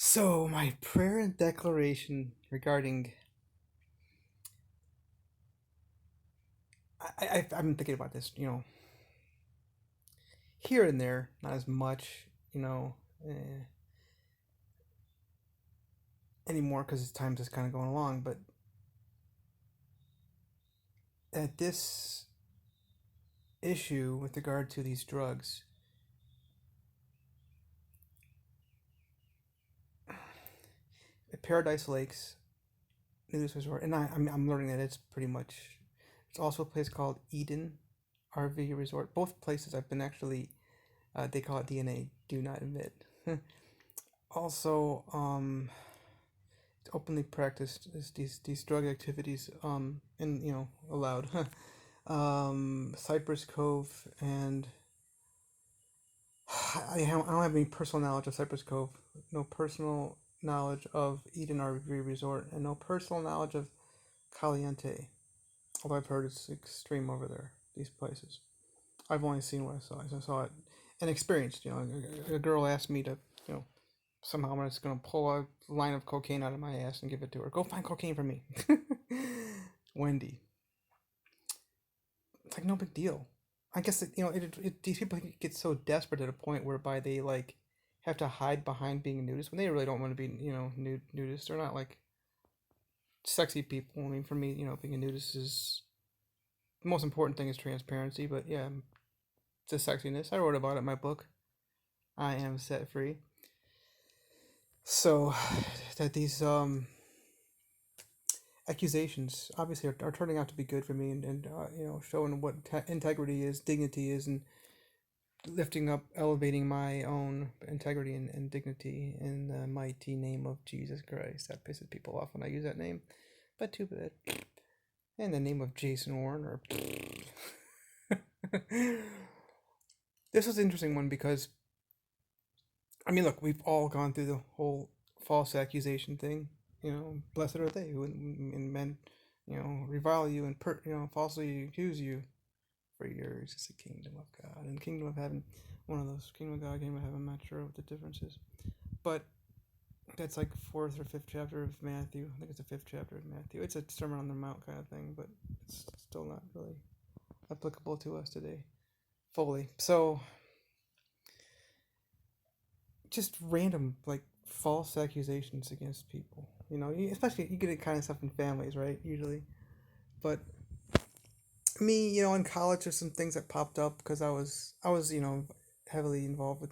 So, my prayer and declaration regarding. I've been thinking about this, here and there, not as much, eh, anymore because time's just kind of going along. But at this issue with regard to these drugs, at Paradise Lakes nudist resort, and I'm learning that it's pretty much. It's also a place called Eden RV Resort. Both places I've been actually. They call it DNA. Do not admit. Also, openly practiced these drug activities and allowed. Cypress Cove, and I don't have any personal knowledge of Cypress Cove, no personal knowledge of Eden RV Resort, and no personal knowledge of Caliente, although I've heard it's extreme over there, these places. I've only seen what I saw. I saw it and experienced. A girl asked me to, you know, somehow I'm just gonna pull a line of cocaine out of my ass and give it to her. Go find cocaine for me, Wendy. It's like no big deal. I guess these people get so desperate to the point whereby they like have to hide behind being a nudist when they really don't want to be nudists. They're not like sexy people. I mean, for me, being a nudist is the most important thing is transparency. But yeah, it's the sexiness. I wrote about it in my book. I am set free. So that these accusations obviously are turning out to be good for me, and showing what integrity is, dignity is, and lifting up, elevating my own integrity and dignity in the mighty name of Jesus Christ. That pisses people off when I use that name, but too bad. In the name of Jason Warren, or this was an interesting one because I mean, look, we've all gone through the whole false accusation thing. Blessed are they who and men, revile you and falsely accuse you. For yours is the kingdom of God and the kingdom of heaven. One of those, kingdom of God, kingdom of heaven. I'm not sure what the difference is, but that's like fourth or fifth chapter of Matthew. I think it's the fifth chapter of Matthew. It's a Sermon on the Mount kind of thing, but it's still not really applicable to us today fully. So just random like false accusations against people. Especially you get it kind of stuff in families, right? Usually, but me, in college, there's some things that popped up because I was heavily involved with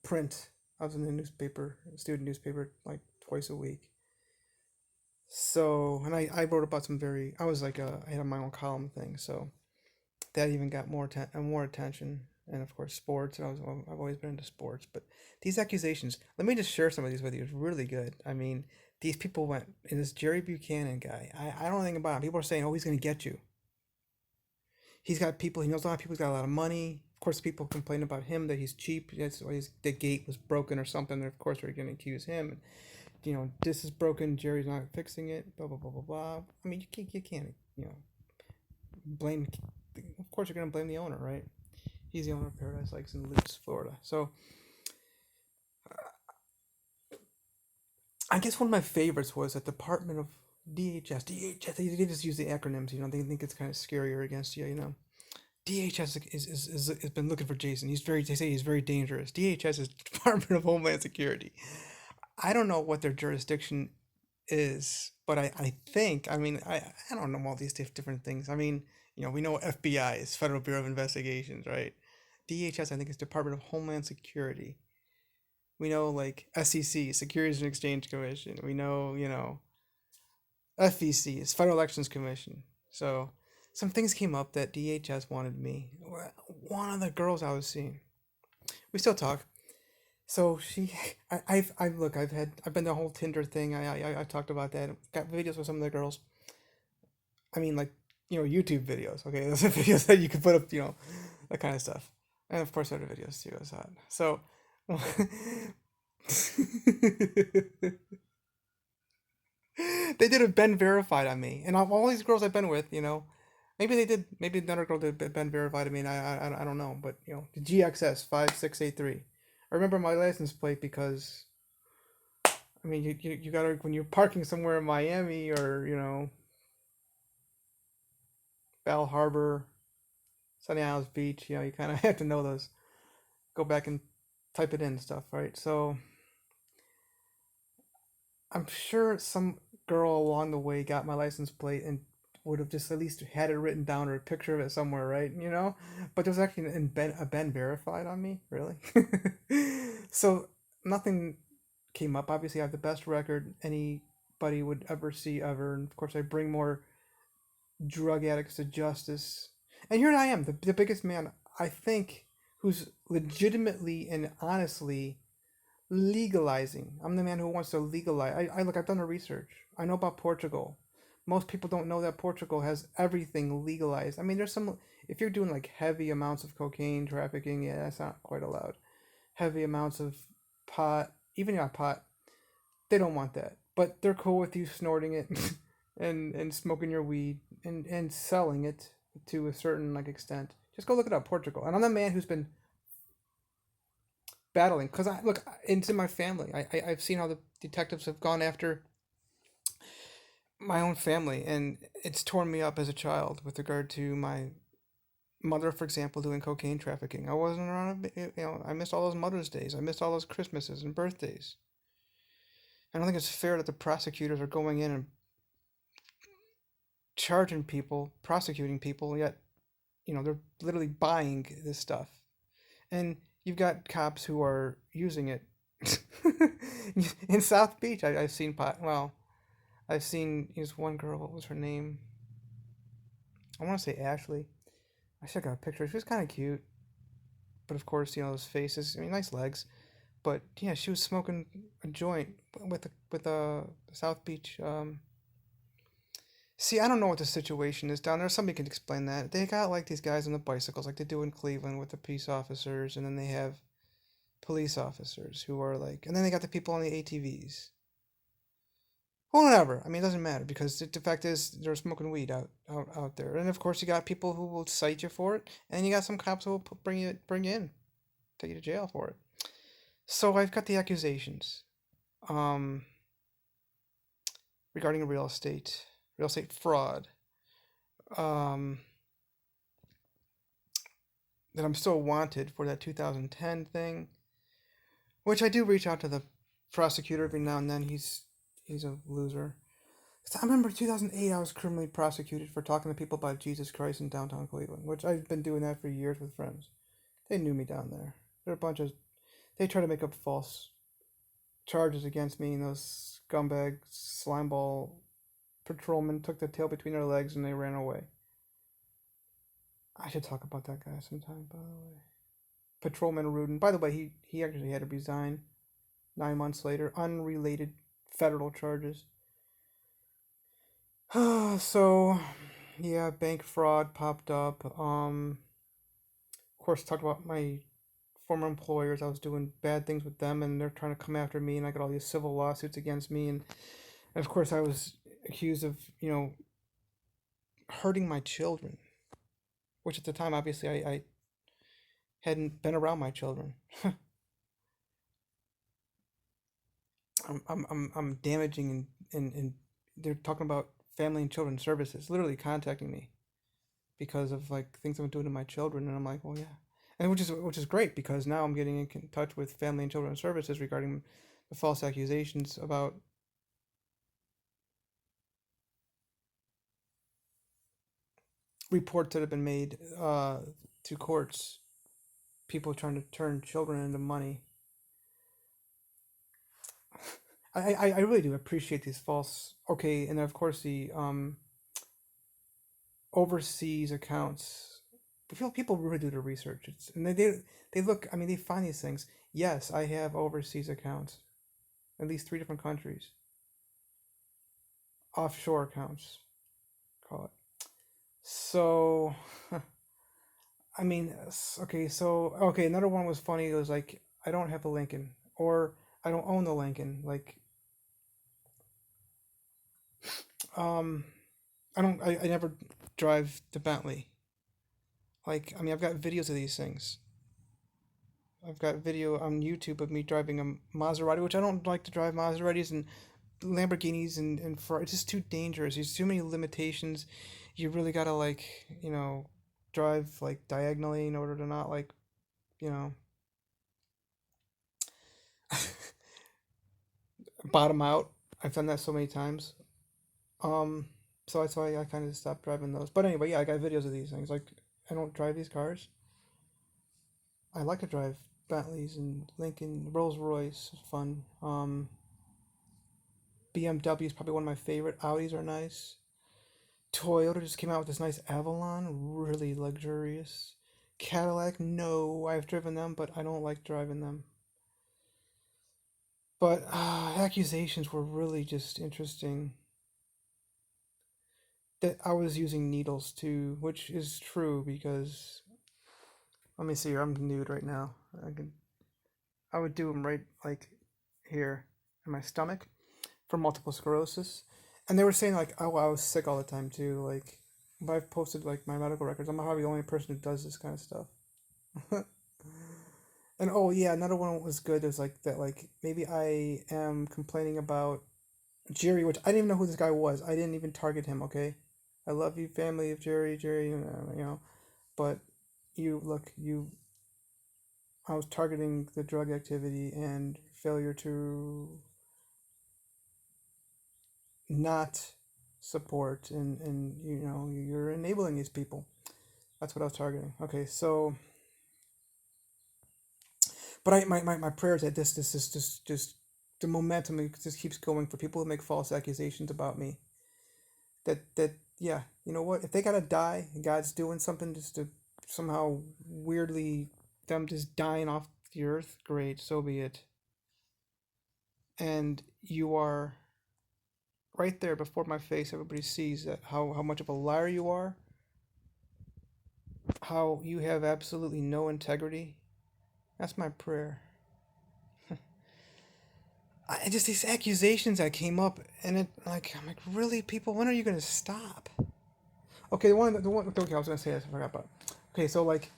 print. I was in the newspaper, student newspaper, like twice a week. So, and I wrote about some very, I was like I had my own column thing, so that even got more attention, and of course sports. And I've always been into sports, but these accusations. Let me just share some of these with you. It's really good. I mean, these people went, and this Jerry Buchanan guy. I don't know anything about him. People are saying, oh, he's gonna get you. He's got people. He knows a lot of people. He's got a lot of money. Of course, people complain about him that he's cheap. That's why the gate was broken or something. And of course, we're going to accuse him. This is broken. Jerry's not fixing it. Blah blah blah blah blah. I mean, you can't blame. Of course, you're going to blame the owner, right? He's the owner of Paradise Lakes in Lutz, Florida. So I guess one of my favorites was the Department of DHS. DHS. They just use the acronyms. They think it's kind of scarier against you. DHS has been looking for Jason. They say he's very dangerous. DHS is Department of Homeland Security. I don't know what their jurisdiction is, but I think, I mean, I don't know all these different things. I mean, we know FBI is Federal Bureau of Investigations, right? DHS, I think, is Department of Homeland Security. We know, like, SEC, Securities and Exchange Commission. We know, FEC is Federal Elections Commission. So some things came up that DHS wanted me. One of the girls I was seeing, we still talk. So I've been the whole Tinder thing. I talked about that. Got videos with some of the girls. I mean, like, YouTube videos. Okay, those are videos that you can put up. That kind of stuff. And of course, other videos too. It's hot. So they did a Ben verified on me, and all these girls I've been with, maybe they did. Maybe another girl did Ben verified on me, and I don't know. But the GXS 5683. I remember my license plate because I mean, you gotta, when you're parking somewhere in Miami or, Bal Harbor, Sunny Isles Beach, you kind of have to know those. Go back and type it in and stuff, right? So I'm sure some girl along the way got my license plate and would have just at least had it written down or a picture of it somewhere, right? But there's actually a Ben verified on me, really. So nothing came up. Obviously, I have the best record anybody would ever see ever, and of course, I bring more drug addicts to justice. And here I am, the biggest man I think who's legitimately and honestly legalizing. I'm the man who wants to legalize. I look. I've done the research. I know about Portugal. Most people don't know that Portugal has everything legalized. I mean, there's some. If you're doing like heavy amounts of cocaine trafficking, yeah, that's not quite allowed. Heavy amounts of pot, even not pot, they don't want that. But they're cool with you snorting it, and smoking your weed and selling it to a certain like extent. Just go look it up, Portugal. And I'm the man who's been battling because I look into my family. I've seen how the detectives have gone after my own family, and it's torn me up as a child with regard to my mother, for example, doing cocaine trafficking. I wasn't around. I missed all those Mother's Days. I missed all those Christmases and birthdays. I don't think it's fair that the prosecutors are going in and charging people, prosecuting people, yet they're literally buying this stuff, and you've got cops who are using it. In South Beach, I've seen pot. Well, I've seen this one girl. What was her name? I want to say Ashley. I should have got a picture. She was kind of cute, but of course, those faces. I mean, nice legs. But yeah, she was smoking a joint with a South Beach. See, I don't know what the situation is down there. Somebody can explain that. They got like these guys on the bicycles, like they do in Cleveland with the peace officers, and then they have police officers who are like, and then they got the people on the ATVs. Well, whatever. I mean, it doesn't matter because the fact is they're smoking weed out there, and of course you got people who will cite you for it, and you got some cops who will bring you in, take you to jail for it. So I've got the accusations, um, regarding real estate fraud, um, that I'm still wanted for that 2010 thing, which I do reach out to the prosecutor every now and then. He's a loser. I remember 2008, I was criminally prosecuted for talking to people about Jesus Christ in downtown Cleveland, which I've been doing that for years with friends. They knew me down there. They're a bunch of. They try to make up false charges against me, and those scumbag slimeball patrolmen took the tail between their legs and they ran away. I should talk about that guy sometime, by the way. Patrolman Rudin. By the way, he actually had to resign 9 months later, unrelated federal charges. So, yeah, bank fraud popped up. Of course, talked about my former employers. I was doing bad things with them, and they're trying to come after me, and I got all these civil lawsuits against me, and of course, I was accused of hurting my children, which at the time, obviously, I hadn't been around my children. I'm damaging and they're talking about family and children services, literally contacting me because of like things I'm doing to my children, and I'm like, well, yeah, and which is great because now I'm getting in touch with family and children services regarding the false accusations about reports that have been made to courts, people trying to turn children into money. I really do appreciate these false, okay, and then of course the overseas accounts. People really do the research. And they look. I mean, they find these things. Yes, I have overseas accounts, at least three different countries, offshore accounts, call it. So, I mean, okay. So, okay, another one was funny. It was like I don't have a Lincoln, or I don't own the Lincoln. Like, um, I never drive the Bentley. Like, I mean, I've got videos of these things. I've got video on YouTube of me driving a Maserati, which I don't like to drive Maseratis and Lamborghinis it's just too dangerous. There's too many limitations. You really gotta like, drive like diagonally in order to not like, you know, bottom out. I've done that so many times. Um, so that's why I kind of stopped driving those. But anyway, yeah, I got videos of these things. Like, I don't drive these cars. I like to drive Bentleys and Lincoln, Rolls Royce is fun. BMW is probably one of my favorite. Audis are nice. Toyota just came out with this nice Avalon, really luxurious. Cadillac, no, I've driven them, but I don't like driving them. But accusations were really just interesting. That I was using needles too, which is true because let me see here. I'm nude right now. I would do them right like here in my stomach for multiple sclerosis, and they were saying like, oh, I was sick all the time too. Like, but I've posted like my medical records. I'm probably the only person who does this kind of stuff. And oh yeah, another one was good. Is like that. Like maybe I am complaining about Jerry, which I didn't even know who this guy was. I didn't even target him. Okay, I love you, family of Jerry. Jerry, but you look you. I was targeting the drug activity and failure to not support and you're enabling these people. That's what I was targeting. Okay, so but my prayer is that this just the momentum just keeps going for people who make false accusations about me. That yeah, you know what? If they gotta die, and God's doing something just to somehow weirdly them just dying off the earth, great, so be it. And you are right there before my face. Everybody sees that how much of a liar you are, how you have absolutely no integrity. That's my prayer. I just these accusations that came up, and I'm like, really, people, when are you gonna stop? Okay, the one. Okay, I was gonna say this. I forgot about. Okay, so like,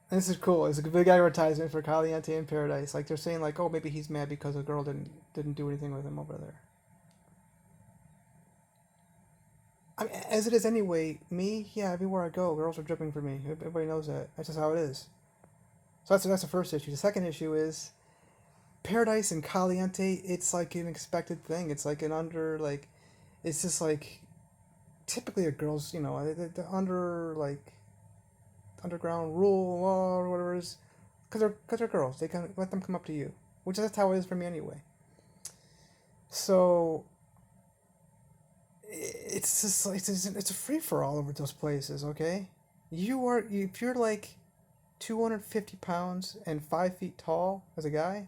and this is cool. It's a big advertisement for Caliente in Paradise. Like they're saying like, oh, maybe he's mad because a girl didn't do anything with him over there. I mean, as it is anyway. Me, yeah, everywhere I go, girls are dripping for me. Everybody knows that. That's just how it is. So that's the first issue. The second issue is Paradise and Caliente. It's like an expected thing. It's like an under like, it's just like typically a girl's the under like underground rule law or whatever it is because they're girls. They can let them come up to you, which that's how it is for me anyway. So it's just like it's a free for all over those places. Okay, if you're like 250 pounds and 5 feet tall as a guy,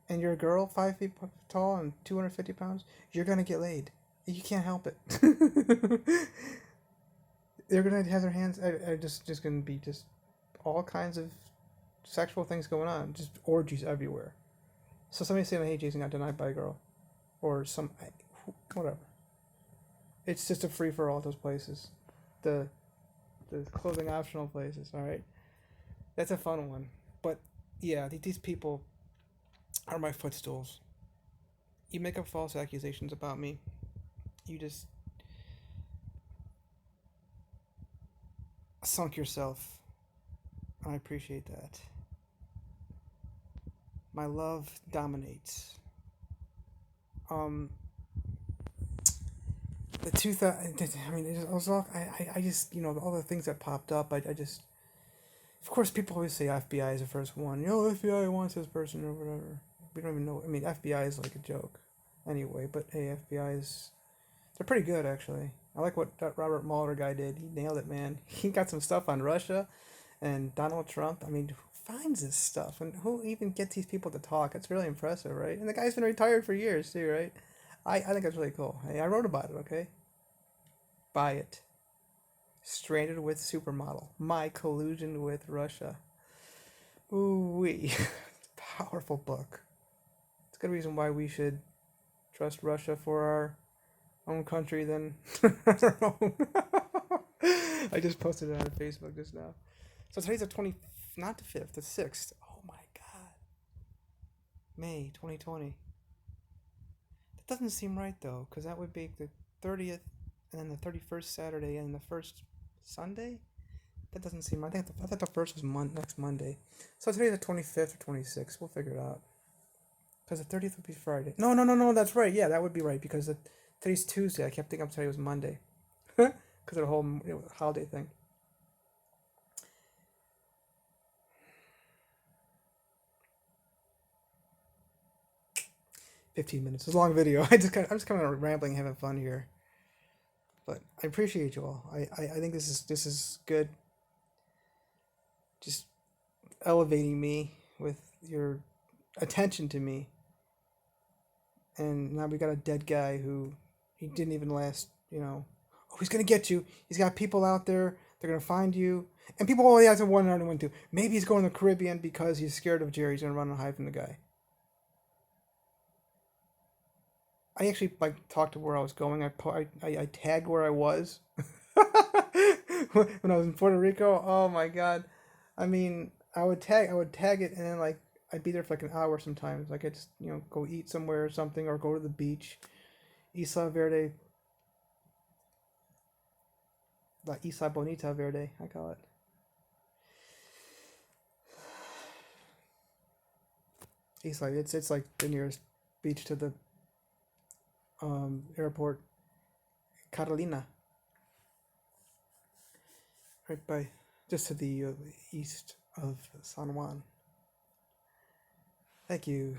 and you're a girl 5 feet tall and 250 pounds, you're gonna get laid. You can't help it. They're gonna have their hands. Are just gonna be just all kinds of sexual things going on, just orgies everywhere. So somebody saying, "Hey, Jason got denied by a girl," or whatever. It's just a free for all those places, the the clothing optional places. All right, that's a fun one. But yeah, these people are my footstools. You make up false accusations about me. You just sunk yourself. I appreciate that. My love dominates. Um, the 2000. I mean, it was all. I just all the things that popped up. I just. Of course, people always say FBI is the first one. FBI wants this person or whatever. We don't even know. I mean, FBI is like a joke, anyway. But hey, FBI is. They're pretty good actually. I like what that Robert Mueller guy did. He nailed it, man. He got some stuff on Russia and Donald Trump. I mean, who finds this stuff and who even gets these people to talk? It's really impressive, right? And the guy's been retired for years too, right? I think that's really cool. Hey, I wrote about it, okay? Buy it. Stranded with Supermodel. My collusion with Russia. Ooh wee. Powerful book. It's a good reason why we should trust Russia for our own country than our own. I just posted it on Facebook just now. So today's the 25th. not the 5th, the 6th. Oh my God. May 2020. That doesn't seem right though, because that would be the 30th and then the 31st Saturday and the first Sunday? That doesn't seem right. I thought the first was next Monday. So today's the 25th or 26th. We'll figure it out. Because the 30th would be Friday. No, no, no, no, that's right. Yeah, that would be right because today's Tuesday. I kept thinking today was Monday. Because of the whole holiday thing. 15 minutes. It's a long video. I'm just kind of rambling, having fun here. But I appreciate you all. I think this is good. Just elevating me with your attention to me. And now we got a dead guy who he didn't even last, oh, he's gonna get you. He's got people out there, they're gonna find you. And people always have to wonder to. Maybe he's going to the Caribbean because he's scared of Jerry. He's gonna run and hide from the guy. I actually talked to where I was going. I tagged where I was when I was in Puerto Rico. Oh my God! I mean, I would tag it, and then I'd be there for like an hour sometimes. Like I just go eat somewhere or something, or go to the beach. Isla Verde, La Isla Bonita Verde, I call it. Isla, it's like the nearest beach to the airport, Carolina, right by, just to the east of San Juan. Thank you.